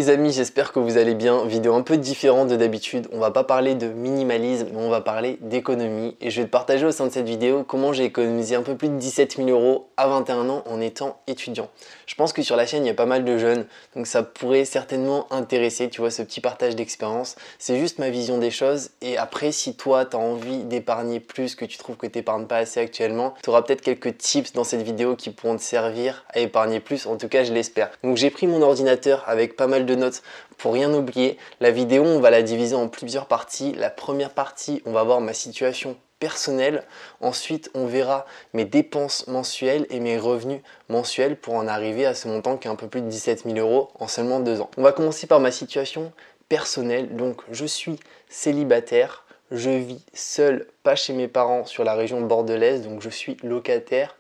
les amis, j'espère que vous allez bien. Vidéo un peu différente de d'habitude. On va pas parler de minimalisme, mais on va parler d'économie. Et je vais te partager au sein de cette vidéo comment j'ai économisé un peu plus de 17 000 € à 21 ans en étant étudiant. Je pense que sur la chaîne, il y a pas mal de jeunes, donc ça pourrait certainement intéresser, tu vois, ce petit partage d'expérience. C'est juste ma vision des choses. Et après, si toi, tu as envie d'épargner plus, que tu trouves que tu n'épargnes pas assez actuellement, tu auras peut-être quelques tips dans cette vidéo qui pourront te servir à épargner plus. En tout cas, je l'espère. Donc j'ai pris mon ordinateur avec pas mal de notes pour rien oublier. La vidéo, on va la diviser en plusieurs parties. La première partie, on va voir ma situation personnelle. Ensuite, on verra mes dépenses mensuelles et mes revenus mensuels pour en arriver à ce montant qui est un peu plus de 17 000 € en seulement 2 ans. On va commencer par ma situation personnelle. Donc, je suis célibataire. Je vis seul, pas chez mes parents sur la région bordelaise. Donc, je suis locataire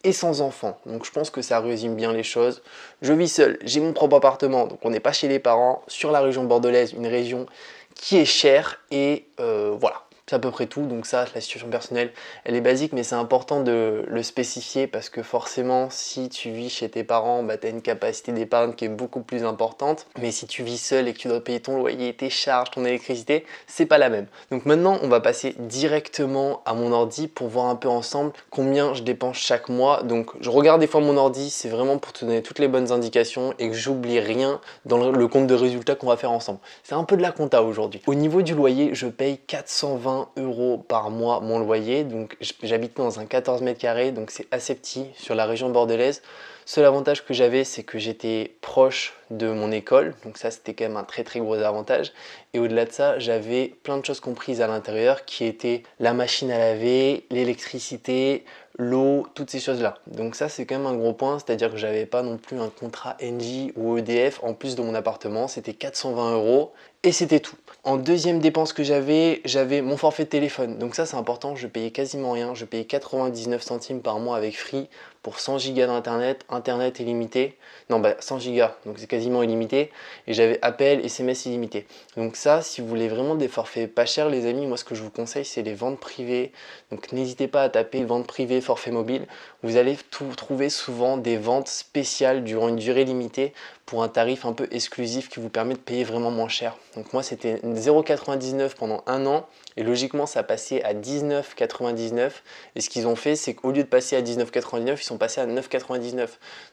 et sans enfant. Donc je pense que ça résume bien les choses. Je vis seul, j'ai mon propre appartement, donc on n'est pas chez les parents, sur la région bordelaise, une région qui est chère et voilà. C'est à peu près tout, donc ça, la situation personnelle, elle est basique, mais c'est important de le spécifier parce que forcément, si tu vis chez tes parents, bah, tu as une capacité d'épargne qui est beaucoup plus importante. Mais si tu vis seul et que tu dois payer ton loyer, tes charges, ton électricité, c'est pas la même. Donc maintenant, on va passer directement à mon ordi pour voir un peu ensemble combien je dépense chaque mois. Donc je regarde des fois mon ordi, c'est vraiment pour te donner toutes les bonnes indications et que j'oublie rien dans le compte de résultats qu'on va faire ensemble. C'est un peu de la compta aujourd'hui. Au niveau du loyer, je paye 420 € par mois mon loyer. Donc j'habite dans un 14 mètres carrés, donc c'est assez petit sur la région bordelaise. Seul avantage que j'avais, c'est que j'étais proche de mon école, donc ça c'était quand même un très gros avantage. Et au-delà de ça, j'avais plein de choses comprises à l'intérieur qui étaient la machine à laver, l'électricité, l'eau, toutes ces choses-là. Donc ça c'est quand même un gros point, c'est-à-dire que j'avais pas non plus un contrat Engie ou EDF en plus de mon appartement, c'était 420 € et c'était tout. En deuxième dépense que j'avais mon forfait de téléphone. Donc ça c'est important, je payais quasiment rien, je payais 99 centimes par mois avec Free pour 100 Go d'internet, internet illimité. Non, 100 Go, donc c'est quasiment illimité. Et j'avais appel, SMS illimité. Donc ça, si vous voulez vraiment des forfaits pas chers, les amis, moi ce que je vous conseille, c'est les ventes privées. Donc n'hésitez pas à taper vente privée, forfait mobile. Vous allez trouver souvent des ventes spéciales durant une durée limitée pour un tarif un peu exclusif qui vous permet de payer vraiment moins cher. Donc moi, c'était 0,99 pendant un an. Et logiquement, ça passait à 19,99. Et ce qu'ils ont fait, c'est qu'au lieu de passer à 19,99, ils sont passés à 9,99.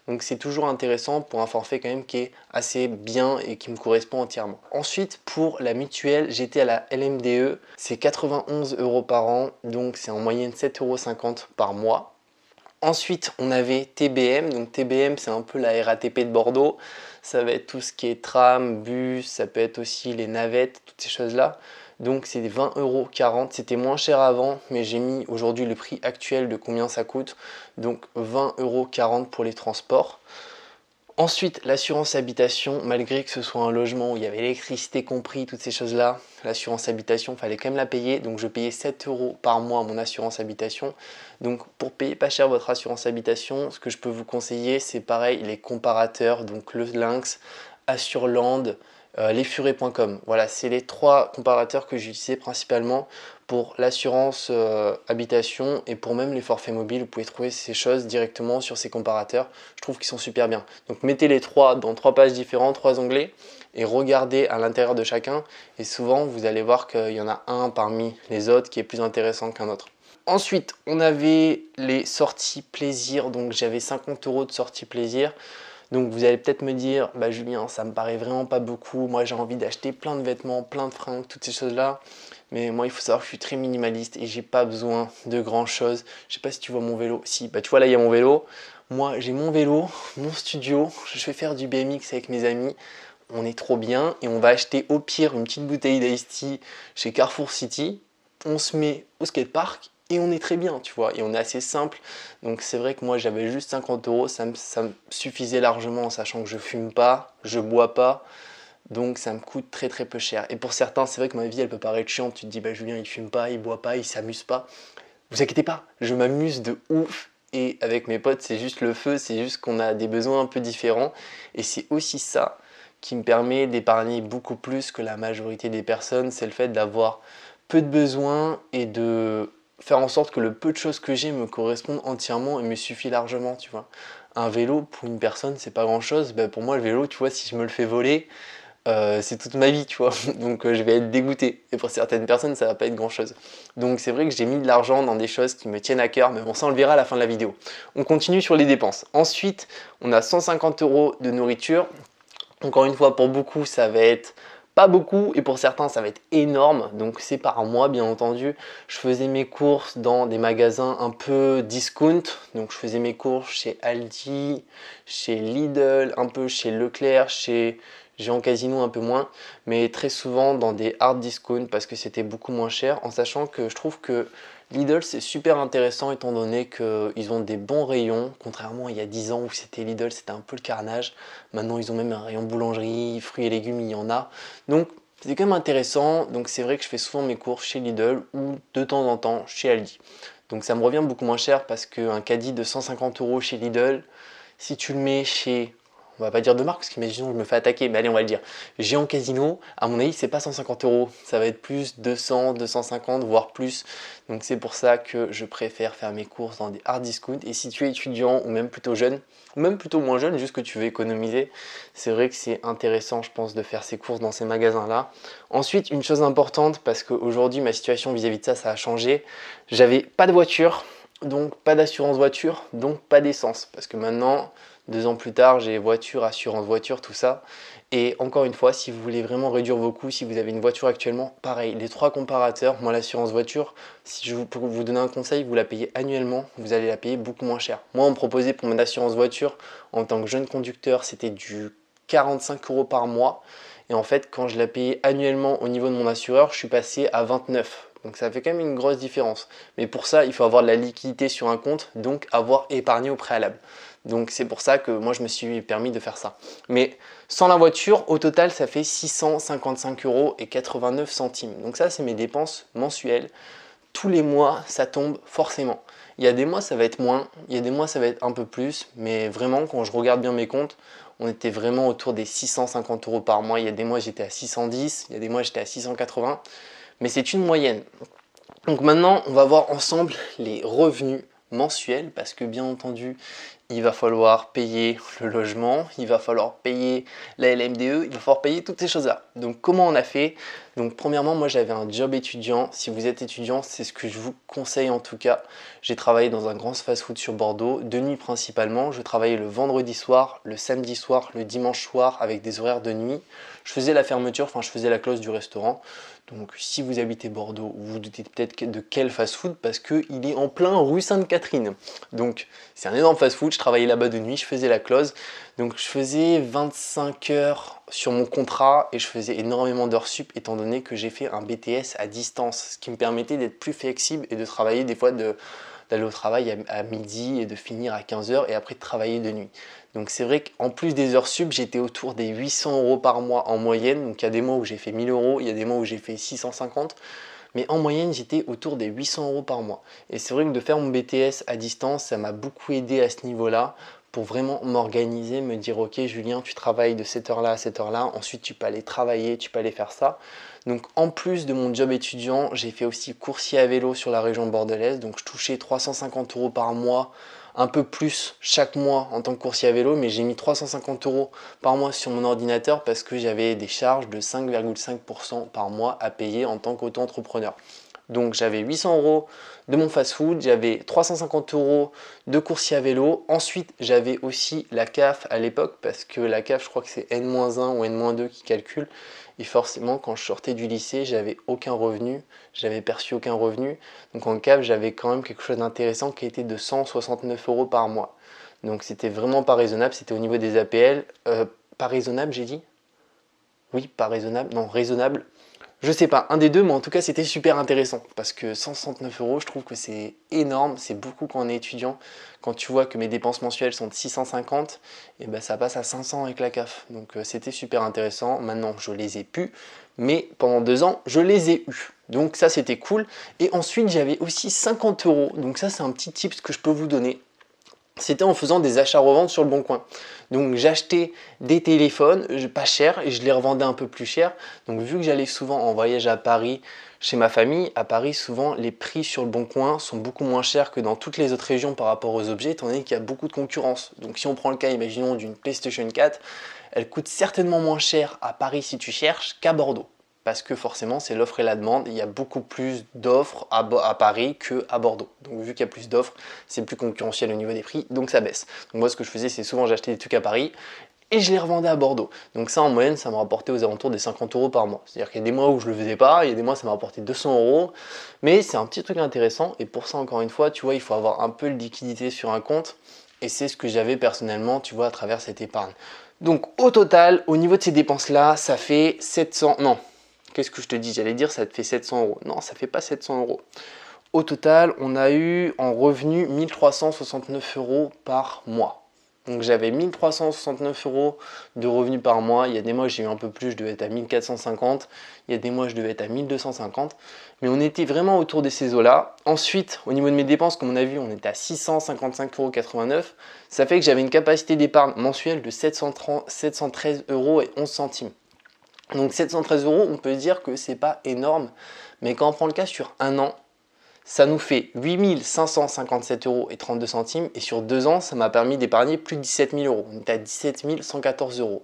Donc c'est toujours intéressant pour un forfait quand même qui est assez bien et qui me correspond entièrement. Ensuite, pour la mutuelle, j'étais à la LMDE. C'est 91 € par an. Donc c'est en moyenne 7,50 € par mois. Ensuite, on avait TBM. Donc TBM, c'est un peu la RATP de Bordeaux. Ça va être tout ce qui est tram, bus, ça peut être aussi les navettes, toutes ces choses-là. Donc c'est 20,40 €. C'était moins cher avant, mais j'ai mis aujourd'hui le prix actuel de combien ça coûte. Donc 20,40 € pour les transports. Ensuite, l'assurance habitation, malgré que ce soit un logement où il y avait l'électricité compris, toutes ces choses-là, l'assurance habitation, il fallait quand même la payer. Donc je payais 7 € par mois mon assurance habitation. Donc pour payer pas cher votre assurance habitation, ce que je peux vous conseiller, c'est pareil, les comparateurs, donc le Lynx, Assureland, lesfurets.com. Voilà, c'est les 3 comparateurs que j'utilisais principalement pour l'assurance habitation et pour même les forfaits mobiles. Vous pouvez trouver ces choses directement sur ces comparateurs. Je trouve qu'ils sont super bien. Donc mettez les 3 dans 3 pages différentes, 3 onglets et regardez à l'intérieur de chacun. Et souvent, vous allez voir qu'il y en a un parmi les autres qui est plus intéressant qu'un autre. Ensuite, on avait les sorties plaisir. Donc j'avais 50 € de sorties plaisir. Donc vous allez peut-être me dire, Julien, ça me paraît vraiment pas beaucoup. Moi j'ai envie d'acheter plein de vêtements, plein de fringues, toutes ces choses-là. Mais moi il faut savoir que je suis très minimaliste et j'ai pas besoin de grand chose. Je sais pas si tu vois mon vélo. Si, tu vois là il y a mon vélo. Moi j'ai mon vélo, mon studio, je vais faire du BMX avec mes amis. On est trop bien et on va acheter au pire une petite bouteille d'Ice Tea chez Carrefour City. On se met au skatepark et on est très bien, tu vois, et on est assez simple. Donc c'est vrai que moi j'avais juste 50 €, ça me suffisait largement en sachant que je fume pas, je bois pas. Donc ça me coûte très peu cher. Et pour certains, c'est vrai que ma vie elle peut paraître chiante. Tu te dis, Julien il fume pas, il boit pas, il s'amuse pas. Vous inquiétez pas, je m'amuse de ouf. Et avec mes potes, c'est juste le feu, c'est juste qu'on a des besoins un peu différents. Et c'est aussi ça qui me permet d'épargner beaucoup plus que la majorité des personnes. C'est le fait d'avoir peu de besoins et de faire en sorte que le peu de choses que j'ai me correspondent entièrement et me suffit largement, tu vois. un vélo pour une personne c'est pas grand chose. Bah, pour moi le vélo, tu vois, si je me le fais voler, c'est toute ma vie, tu vois. Donc je vais être dégoûté. Et pour certaines personnes, ça va pas être grand chose. Donc c'est vrai que j'ai mis de l'argent dans des choses qui me tiennent à cœur, mais bon, ça on le verra à la fin de la vidéo. On continue sur les dépenses. Ensuite, on a 150 € de nourriture. Encore une fois, pour beaucoup, ça va être pas beaucoup et pour certains, ça va être énorme. Donc c'est par mois, bien entendu. Je faisais mes courses dans des magasins un peu discount. Donc je faisais mes courses chez Aldi, chez Lidl, un peu chez Leclerc, chez Géant Casino un peu moins, mais très souvent dans des hard discount parce que c'était beaucoup moins cher, en sachant que je trouve que Lidl c'est super intéressant étant donné qu'ils ont des bons rayons, contrairement à il y a 10 ans où c'était Lidl, c'était un peu le carnage. Maintenant ils ont même un rayon boulangerie, fruits et légumes, il y en a. Donc c'est quand même intéressant, donc c'est vrai que je fais souvent mes courses chez Lidl ou de temps en temps chez Aldi. Donc ça me revient beaucoup moins cher parce qu'un caddie de 150 € chez Lidl, si tu le mets chez, on va pas dire de marque parce qu'imaginons je me fais attaquer, mais allez on va le dire, Géant Casino, à mon avis c'est pas 150 €, ça va être plus 200, 250 voire plus. Donc c'est pour ça que je préfère faire mes courses dans des hard discount. Et si tu es étudiant ou même plutôt jeune, ou même plutôt moins jeune, juste que tu veux économiser, c'est vrai que c'est intéressant je pense de faire ces courses dans ces magasins là. Ensuite une chose importante, parce qu'aujourd'hui ma situation vis-à-vis de ça a changé, j'avais pas de voiture, donc pas d'assurance voiture, donc pas d'essence, parce que maintenant 2 ans plus tard, j'ai voiture, assurance voiture, tout ça. Et encore une fois, si vous voulez vraiment réduire vos coûts, si vous avez une voiture actuellement, pareil, les 3 comparateurs, moi l'assurance voiture, si je pour vous donner un conseil, vous la payez annuellement, vous allez la payer beaucoup moins cher. Moi, on me proposait pour mon assurance voiture, en tant que jeune conducteur, c'était du 45 € par mois. Et en fait, quand je la payais annuellement au niveau de mon assureur, je suis passé à 29. Donc ça fait quand même une grosse différence. Mais pour ça, il faut avoir de la liquidité sur un compte, donc avoir épargné au préalable. Donc c'est pour ça que moi je me suis permis de faire ça. Mais sans la voiture, au total, ça fait 655,89 €. Donc ça, c'est mes dépenses mensuelles. Tous les mois, ça tombe forcément. Il y a des mois, ça va être moins. Il y a des mois, ça va être un peu plus. Mais vraiment, quand je regarde bien mes comptes, on était vraiment autour des 650 € par mois. Il y a des mois, j'étais à 610. Il y a des mois, j'étais à 680. Mais c'est une moyenne. Donc maintenant, on va voir ensemble les revenus mensuels parce que bien entendu, il va falloir payer le logement, il va falloir payer la LMDE, il va falloir payer toutes ces choses-là. Donc comment on a fait? Donc premièrement, moi j'avais un job étudiant. Si vous êtes étudiant, c'est ce que je vous conseille en tout cas. J'ai travaillé dans un grand fast-food sur Bordeaux, de nuit principalement. Je travaillais le vendredi soir, le samedi soir, le dimanche soir avec des horaires de nuit. Je faisais la fermeture, enfin je faisais la close du restaurant. Donc si vous habitez Bordeaux, vous vous doutez peut-être de quel fast-food parce qu'il est en plein rue Sainte-Catherine. Donc c'est un énorme fast-food, je travaillais là-bas de nuit, je faisais la close. Donc je faisais 25 heures sur mon contrat et je faisais énormément d'heures sup étant donné que j'ai fait un BTS à distance, ce qui me permettait d'être plus flexible et de travailler des fois d'aller au travail à midi et de finir à 15 h et après de travailler de nuit. Donc c'est vrai qu'en plus des heures sup, j'étais autour des 800 € par mois en moyenne. Donc il y a des mois où j'ai fait 1000 €, il y a des mois où j'ai fait 650. Mais en moyenne, j'étais autour des 800 € par mois. Et c'est vrai que de faire mon BTS à distance, ça m'a beaucoup aidé à ce niveau-là pour vraiment m'organiser, me dire ok Julien, tu travailles de cette heure-là à cette heure-là, ensuite tu peux aller travailler, tu peux aller faire ça. Donc en plus de mon job étudiant, j'ai fait aussi coursier à vélo sur la région bordelaise, donc je touchais 350 € par mois, un peu plus chaque mois en tant que coursier à vélo, mais j'ai mis 350 € par mois sur mon ordinateur parce que j'avais des charges de 5,5% par mois à payer en tant qu'auto-entrepreneur. Donc j'avais 800 € de mon fast-food, j'avais 350 € de coursier à vélo. Ensuite, j'avais aussi la CAF à l'époque parce que la CAF, je crois que c'est N-1 ou N-2 qui calcule. Et forcément, quand je sortais du lycée, j'avais aucun revenu, j'avais perçu aucun revenu. Donc en CAF, j'avais quand même quelque chose d'intéressant qui était de 169 € par mois. Donc c'était vraiment pas raisonnable, c'était au niveau des APL. Pas raisonnable, j'ai dit? Oui, pas raisonnable, non, raisonnable. Je sais pas, un des deux, mais en tout cas c'était super intéressant parce que 169 €, je trouve que c'est énorme, c'est beaucoup quand on est étudiant. Quand tu vois que mes dépenses mensuelles sont de 650, et ben ça passe à 500 avec la CAF. Donc c'était super intéressant. Maintenant je les ai plus, mais pendant 2 ans je les ai eus. Donc ça c'était cool. Et ensuite j'avais aussi 50 €. Donc ça c'est un petit tips que je peux vous donner. c'était en faisant des achats-reventes sur le Bon Coin. Donc j'achetais des téléphones pas chers et je les revendais un peu plus cher. Donc vu que j'allais souvent en voyage à Paris chez ma famille, à Paris souvent les prix sur le Bon Coin sont beaucoup moins chers que dans toutes les autres régions par rapport aux objets, étant donné qu'il y a beaucoup de concurrence. Donc si on prend le cas, imaginons, d'une PlayStation 4, elle coûte certainement moins cher à Paris si tu cherches qu'à Bordeaux. Parce que forcément c'est l'offre et la demande, il y a beaucoup plus d'offres à Paris qu'à Bordeaux. Donc vu qu'il y a plus d'offres, c'est plus concurrentiel au niveau des prix, donc ça baisse. Donc moi ce que je faisais, c'est souvent j'achetais des trucs à Paris et je les revendais à Bordeaux. Donc ça en moyenne, ça me rapportait aux alentours des 50 € par mois. C'est-à-dire qu'il y a des mois où je le faisais pas, il y a des mois ça m'a rapporté 200 €, mais c'est un petit truc intéressant et pour ça encore une fois, tu vois, il faut avoir un peu de liquidité sur un compte et c'est ce que j'avais personnellement, tu vois, à travers cette épargne. Donc au total, au niveau de ces dépenses-là, ça fait 700, non. Qu'est-ce que je te dis? J'allais dire ça te fait 700 €. Non, ça fait pas 700 €. Au total, on a eu en revenu 1369 € par mois. Donc j'avais 1369 € de revenus par mois. Il y a des mois j'ai eu un peu plus, je devais être à 1450. Il y a des mois je devais être à 1250. Mais on était vraiment autour de ces eaux-là. Ensuite, au niveau de mes dépenses, comme on a vu, on était à 655,89 €. Ça fait que j'avais une capacité d'épargne mensuelle de 713 € et 11 centimes. Donc 713 €, on peut dire que c'est pas énorme, mais quand on prend le cas sur un an, ça nous fait 8557 € et 32 centimes, et sur 2 ans, ça m'a permis d'épargner plus de 17 000 €. On est à 17 114 €.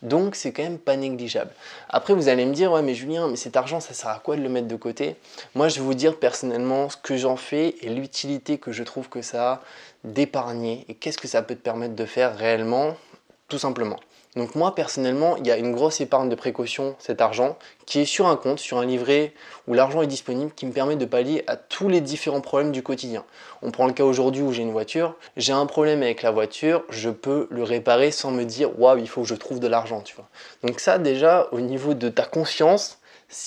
Donc c'est quand même pas négligeable. Après vous allez me dire, ouais mais Julien, mais cet argent ça sert à quoi de le mettre de côté? Moi je vais vous dire personnellement ce que j'en fais et l'utilité que je trouve que ça a d'épargner et qu'est-ce que ça peut te permettre de faire réellement, tout simplement. Donc moi personnellement, il y a une grosse épargne de précaution, cet argent, qui est sur un compte, sur un livret où l'argent est disponible, qui me permet de pallier à tous les différents problèmes du quotidien. On prend le cas aujourd'hui où j'ai une voiture, j'ai un problème avec la voiture, je peux le réparer sans me dire waouh, il faut que je trouve de l'argent, tu vois. Donc ça déjà, au niveau de ta conscience,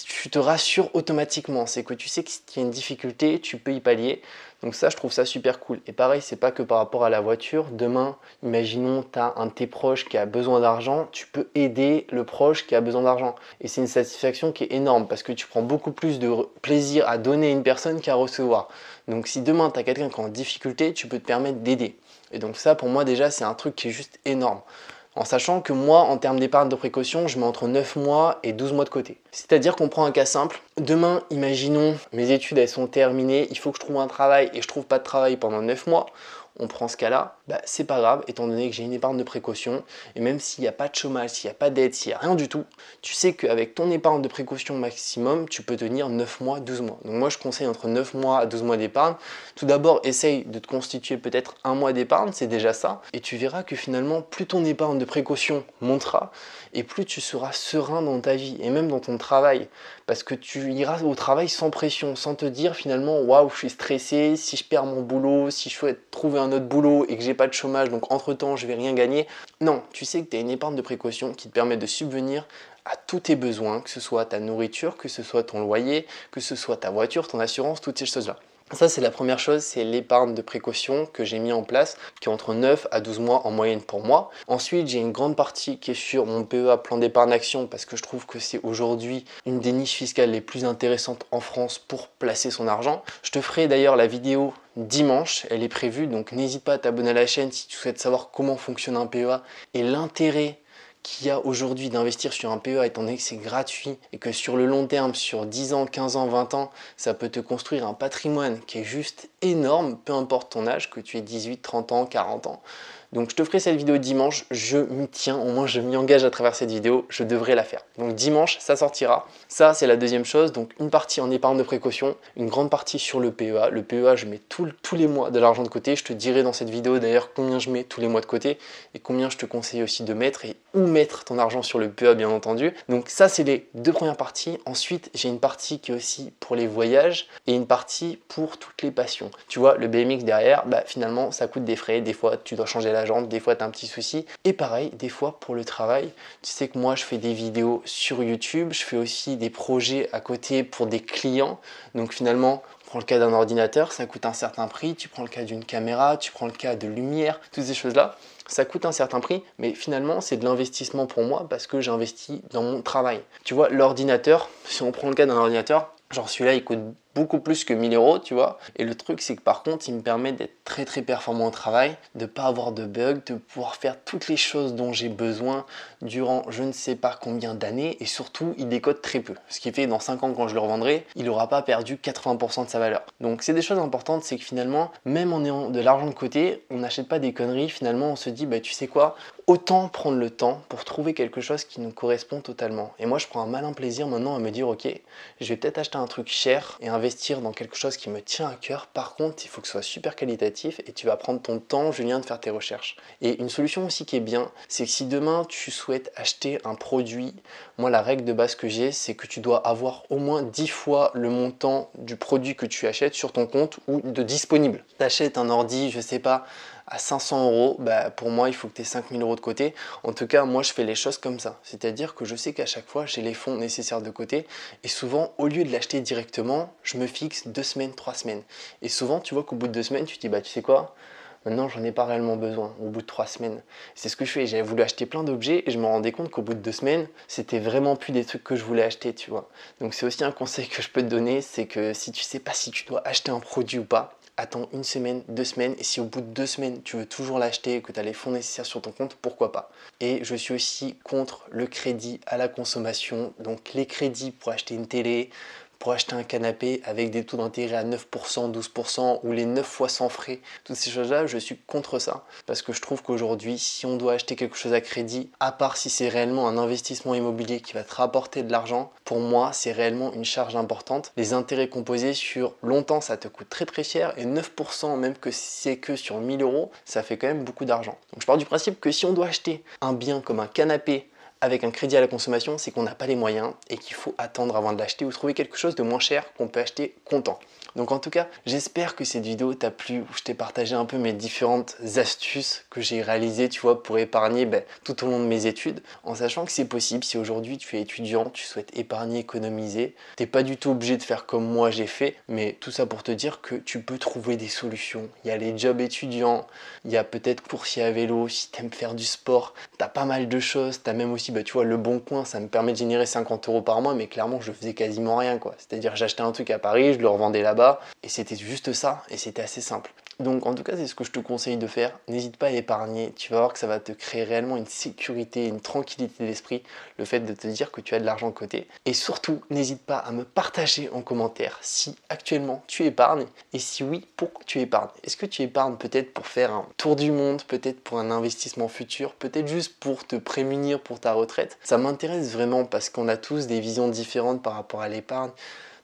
tu te rassures automatiquement, c'est que tu sais que s'il y a une difficulté, tu peux y pallier. Donc ça, je trouve ça super cool. Et pareil, c'est pas que par rapport à la voiture. Demain, imaginons, tu as un de tes proches qui a besoin d'argent, tu peux aider le proche qui a besoin d'argent. Et c'est une satisfaction qui est énorme parce que tu prends beaucoup plus de plaisir à donner à une personne qu'à recevoir. Donc si demain, tu as quelqu'un qui est en difficulté, tu peux te permettre d'aider. Et donc ça, pour moi, déjà, c'est un truc qui est juste énorme. En sachant que moi, en termes d'épargne de précaution, je mets entre 9 mois et 12 mois de côté. C'est-à-dire qu'on prend un cas simple. Demain, imaginons, mes études elles sont terminées, il faut que je trouve un travail et je trouve pas de travail pendant 9 mois. On prend ce cas-là, c'est pas grave, étant donné que j'ai une épargne de précaution, et même s'il n'y a pas de chômage, s'il n'y a pas d'aide, s'il n'y a rien du tout, tu sais qu'avec ton épargne de précaution maximum, tu peux tenir 9 mois, 12 mois. Donc moi je conseille entre 9 mois à 12 mois d'épargne. Tout d'abord, essaye de te constituer peut-être un mois d'épargne, c'est déjà ça, et tu verras que finalement, plus ton épargne de précaution montera, et plus tu seras serein dans ta vie, et même dans ton travail, parce que tu iras au travail sans pression, sans te dire finalement, waouh, je suis stressé, si je perds mon boulot, si je souhaite trouver un autre boulot et que j'ai pas de chômage, donc entre-temps, je vais rien gagner. Non, tu sais que tu as une épargne de précaution qui te permet de subvenir à tous tes besoins, que ce soit ta nourriture, que ce soit ton loyer, que ce soit ta voiture, ton assurance, toutes ces choses-là. Ça, c'est la première chose, c'est l'épargne de précaution que j'ai mis en place, qui est entre 9 à 12 mois en moyenne pour moi. Ensuite, j'ai une grande partie qui est sur mon PEA, plan d'épargne action, parce que je trouve que c'est aujourd'hui une des niches fiscales les plus intéressantes en France pour placer son argent. Je te ferai d'ailleurs la vidéo dimanche, elle est prévue, donc n'hésite pas à t'abonner à la chaîne si tu souhaites savoir comment fonctionne un PEA et l'intérêt qu'il y a aujourd'hui d'investir sur un PEA étant donné que c'est gratuit et que sur le long terme, sur 10 ans, 15 ans, 20 ans, ça peut te construire un patrimoine qui est juste énorme, peu importe ton âge, que tu aies 18, 30 ans, 40 ans. Donc je te ferai cette vidéo dimanche, je m'y tiens, au moins je m'y engage à travers cette vidéo, je devrais la faire. Donc dimanche, ça sortira. Ça, c'est la deuxième chose, donc une partie en épargne de précaution, une grande partie sur le PEA. Le PEA, je mets tous les mois de l'argent de côté. Je te dirai dans cette vidéo d'ailleurs combien je mets tous les mois de côté et combien je te conseille aussi de mettre et où mettre ton argent sur le PEA, bien entendu. Donc ça, c'est les deux premières parties. Ensuite, j'ai une partie qui est aussi pour les voyages et une partie pour toutes les passions. Tu vois, le BMX derrière, finalement, ça coûte des frais. Des fois, tu dois changer la jante, des fois tu as un petit souci. Et pareil, des fois pour le travail, tu sais que moi je fais des vidéos sur YouTube, je fais aussi des projets à côté pour des clients. Donc finalement, on prend le cas d'un ordinateur, ça coûte un certain prix. Tu prends le cas d'une caméra, tu prends le cas de lumière, toutes ces choses-là. Ça coûte un certain prix, mais finalement c'est de l'investissement pour moi parce que j'investis dans mon travail. Tu vois, l'ordinateur, si on prend le cas d'un ordinateur, genre celui-là il coûte beaucoup plus que 1000 euros, tu vois. Et le truc, c'est que par contre, il me permet d'être très très performant au travail, de pas avoir de bugs, de pouvoir faire toutes les choses dont j'ai besoin durant je ne sais pas combien d'années, et surtout, il décode très peu. Ce qui fait dans 5 ans, quand je le revendrai, il n'aura pas perdu 80% de sa valeur. Donc c'est des choses importantes, c'est que finalement, même en ayant de l'argent de côté, on n'achète pas des conneries. Finalement, on se dit, bah tu sais quoi, autant prendre le temps pour trouver quelque chose qui nous correspond totalement. Et moi, je prends un malin plaisir maintenant à me dire, ok, je vais peut-être acheter un truc cher et investir dans quelque chose qui me tient à cœur. Par contre, il faut que ce soit super qualitatif et tu vas prendre ton temps, Julien, de faire tes recherches. Et une solution aussi qui est bien, c'est que si demain tu souhaites acheter un produit, moi la règle de base que j'ai, c'est que tu dois avoir au moins 10 fois le montant du produit que tu achètes sur ton compte ou de disponible. Tu achètes un ordi, je sais pas, à 500 euros, bah pour moi il faut que tu aies 5000 euros de côté. En tout cas, moi je fais les choses comme ça. C'est-à-dire que je sais qu'à chaque fois j'ai les fonds nécessaires de côté. Et souvent, au lieu de l'acheter directement, je me fixe 2 semaines, 3 semaines. Et souvent, tu vois qu'au bout de 2 semaines, tu te dis, bah tu sais quoi, maintenant j'en ai pas réellement besoin au bout de 3 semaines. C'est ce que je fais. J'avais voulu acheter plein d'objets et je me rendais compte qu'au bout de 2 semaines, c'était vraiment plus des trucs que je voulais acheter, tu vois. Donc c'est aussi un conseil que je peux te donner, c'est que si tu sais pas si tu dois acheter un produit ou pas, attends 1 semaine, 2 semaines, et si au bout de 2 semaines tu veux toujours l'acheter et que tu as les fonds nécessaires sur ton compte, pourquoi pas. Et je suis aussi contre le crédit à la consommation, donc les crédits pour acheter une télé, pour acheter un canapé avec des taux d'intérêt à 9%, 12% ou les 9 fois sans frais, toutes ces choses-là, je suis contre ça. Parce que je trouve qu'aujourd'hui, si on doit acheter quelque chose à crédit, à part si c'est réellement un investissement immobilier qui va te rapporter de l'argent, pour moi, c'est réellement une charge importante. Les intérêts composés sur longtemps, ça te coûte très très cher et 9%, même que si c'est que sur 1000 euros, ça fait quand même beaucoup d'argent. Donc je pars du principe que si on doit acheter un bien comme un canapé, avec un crédit à la consommation, c'est qu'on n'a pas les moyens et qu'il faut attendre avant de l'acheter ou trouver quelque chose de moins cher qu'on peut acheter comptant. Donc en tout cas, j'espère que cette vidéo t'a plu, où je t'ai partagé un peu mes différentes astuces que j'ai réalisées, tu vois, pour épargner tout au long de mes études, en sachant que c'est possible. Si aujourd'hui tu es étudiant, tu souhaites épargner, économiser, t'es pas du tout obligé de faire comme moi j'ai fait, mais tout ça pour te dire que tu peux trouver des solutions. Il y a les jobs étudiants, il y a peut-être coursier à vélo, si t'aimes faire du sport, t'as pas mal de choses, t'as même aussi, tu vois, le Bon Coin, ça me permet de générer 50 euros par mois, mais clairement je faisais quasiment rien, quoi. C'est-à-dire j'achetais un truc à Paris, je le revendais là-bas, et c'était juste ça, et c'était assez simple. Donc en tout cas, c'est ce que je te conseille de faire. N'hésite pas à épargner, tu vas voir que ça va te créer réellement une sécurité, une tranquillité d'esprit, le fait de te dire que tu as de l'argent de côté. Et surtout, n'hésite pas à me partager en commentaire si actuellement tu épargnes, et si oui, pourquoi tu épargnes. Est-ce que tu épargnes peut-être pour faire un tour du monde, peut-être pour un investissement futur, peut-être juste pour te prémunir pour ta retraite? Ça m'intéresse vraiment parce qu'on a tous des visions différentes par rapport à l'épargne.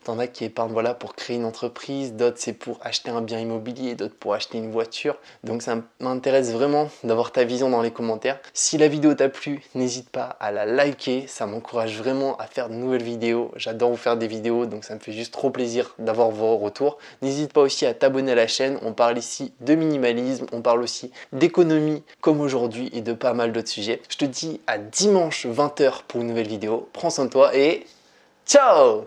T'en as qui épargnent voilà, pour créer une entreprise, d'autres c'est pour acheter un bien immobilier, d'autres pour acheter une voiture. Donc ça m'intéresse vraiment d'avoir ta vision dans les commentaires. Si la vidéo t'a plu, n'hésite pas à la liker, ça m'encourage vraiment à faire de nouvelles vidéos. J'adore vous faire des vidéos, donc ça me fait juste trop plaisir d'avoir vos retours. N'hésite pas aussi à t'abonner à la chaîne, on parle ici de minimalisme, on parle aussi d'économie comme aujourd'hui et de pas mal d'autres sujets. Je te dis à dimanche 20 h pour une nouvelle vidéo. Prends soin de toi et ciao!